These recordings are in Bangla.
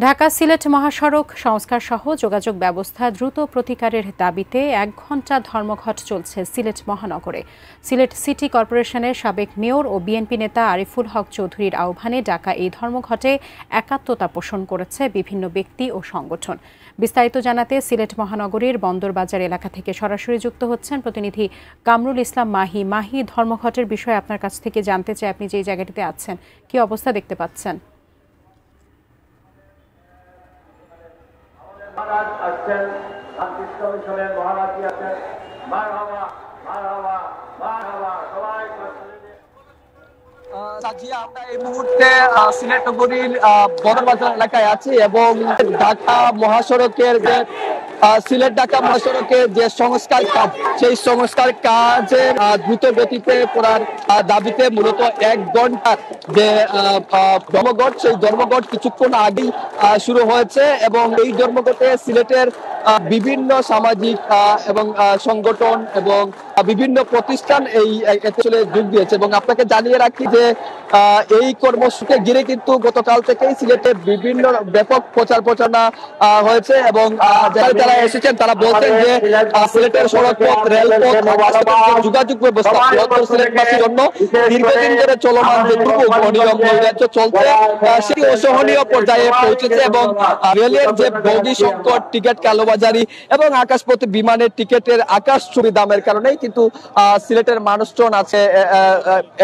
ঢাকা সিলেট মহাসড়ক সংস্কার সহ যোগাযোগ ব্যবস্থা দ্রুত প্রতিকারের দাবিতে ১ ঘণ্টা ধর্মঘট চলছে সিলেট মহানগরে। সিলেট সিটি কর্পোরেশনের সাবেক মেয়র ও বিএনপি নেতা আরিফুল হক চৌধুরীর আহ্বানে ডাকা এই ধর্মঘটে একাত্মতা পোষণ করেছে বিভিন্ন ব্যক্তি ও সংগঠন। বিস্তারিত জানাতে সিলেট মহানগরীর বন্দরবাজার এলাকা থেকে সরাসরি যুক্ত হচ্ছেন প্রতিনিধি কামরুল ইসলাম মাহি। মাহি, ধর্মঘটের বিষয়ে আপনার কাছ থেকে জানতে চাই, আপনি যে জায়গাটিতে আছেন কি অবস্থা দেখতে পাচ্ছেন? মহারাজ আছেন, রামকৃষ্ণ মিশনের মহারাজি আছেন। মারহাবা মারহাবা মারহাবা সবাই। আমরা এই মুহূর্তে সিলেট নগরীর বন্দরবাজার এলাকায় আছি এবং ঢাকা মহাসড়কের যে সিলেট ঢাকা মহাসড়কের যে সংস্কার কাজ, সেই সংস্কার কাজে দ্রুত গতিতে করার দাবিতে মূলত ১ ঘন্টার যে ধর্মঘট, সেই ধর্মঘট কিছুক্ষণ আগেই শুরু হয়েছে এবং এই ধর্মঘটে সিলেটের বিভিন্ন সামাজিক এবং সংগঠন এবং বিভিন্ন প্রতিষ্ঠান এই আসলে যোগ দিয়েছে। এবং আপনাকে জানিয়ে রাখি যে এই কর্মসূচিকে ঘিরে কিন্তু গতকাল থেকেই সিলেটে বিভিন্ন ব্যাপক প্রচার প্রচারণা হয়েছে এবং যারা এসেছেন তারা বলছেন যে সিলেটের সড়কপথ, রেলপথ, যোগাযোগ ব্যবস্থা সিলেটবাসীর জন্য দীর্ঘদিন ধরে চলমান যে দুর্ভোগ, অনিয়ম, নৈরাজ্য চলছে সেটি অসহনীয় পর্যায়ে পৌঁছেছে এবং রেলের যে বগি সংকট, টিকিট কালোবাজারি এবং আকাশপথে বিমানের টিকিটের আকাশছুঁই দামের কারণেই কিন্তু সিলেটের মানুষজন আছে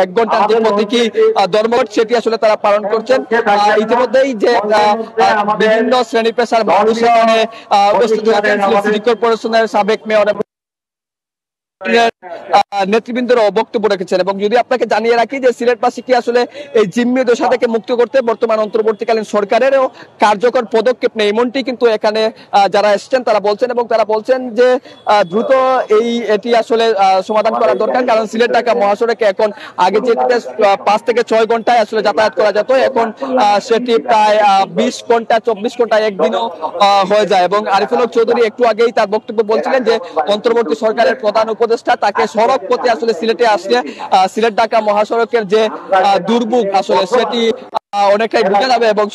১ ঘন্টার যে প্রতীকী ধর্মঘট সেটি আসলে তারা পালন করছেন। ইতিমধ্যেই যে বিভিন্ন শ্রেণী পেশার মানুষ এখানে উপস্থিত হয়েছেন, সিটি কর্পোরেশনের সাবেক মেয়র নেতৃবৃন্দরা বক্তব্য রেখেছেন। এবং যদি আপনাকে জানিয়ে রাখি যে সিলেটবাসীকে আসলে এই জিম্মি দশা থেকে মুক্ত করতে বর্তমান অন্তর্বর্তীকালীন সরকারেরও কার্যকর পদক্ষেপ নেই, এমনটি কিন্তু এখানে যারা এসেছেন তারা বলছেন। এবং তারা বলছেন যে দ্রুত এটি আসলে সমাধান করা দরকার, কারণ সিলেট ঢাকা মহাসড়কে এখন আগে যেটিতে ৫ থেকে ৬ ঘন্টায় আসলে যাতায়াত করা যেত, এখন সেটি প্রায় ২০ ঘন্টা ২৪ ঘন্টা একদিনও হয়ে যায়। এবং আরিফুল হক চৌধুরী একটু আগেই তার বক্তব্য বলছিলেন যে অন্তর্বর্তী সরকারের প্রধান উপদেষ্টা তাকে সড়ক পথে আসলে সিলেটে আসলে সিলেট ঢাকা মহাসড়কের যে দুর্ভোগ আসলে সেটি অনেকটাই বোঝা যাবে এবং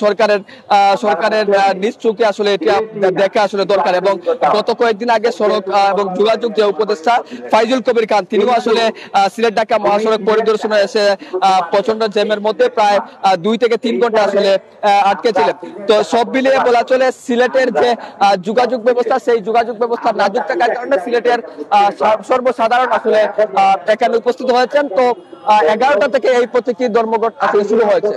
সরকারের নিজ চোখে আসলে এটা দেখা আসলে দরকার। এবং গত কয়েকদিন আগে সড়ক এবং যোগাযোগ যে উপদেষ্টা ফাইজুল কবির খান, তিনিও আসলে সিলেট ঢাকা মহাসড়ক পরিদর্শনে এসে প্রচন্ড জ্যামের মধ্যে প্রায় ২ থেকে ৩ ঘন্টা আসলে আটকে ছিলেন। তো সব মিলিয়ে বলা চলে সিলেটের যে যোগাযোগ ব্যবস্থা, সেই যোগাযোগ ব্যবস্থা নাজুক থাকার কারণে সিলেটের সর্বসাধারণ আসলে এখানে উপস্থিত হয়েছেন। তো ১১টা থেকে এই প্রতীকী ধর্মঘট আসলে শুরু হয়েছে।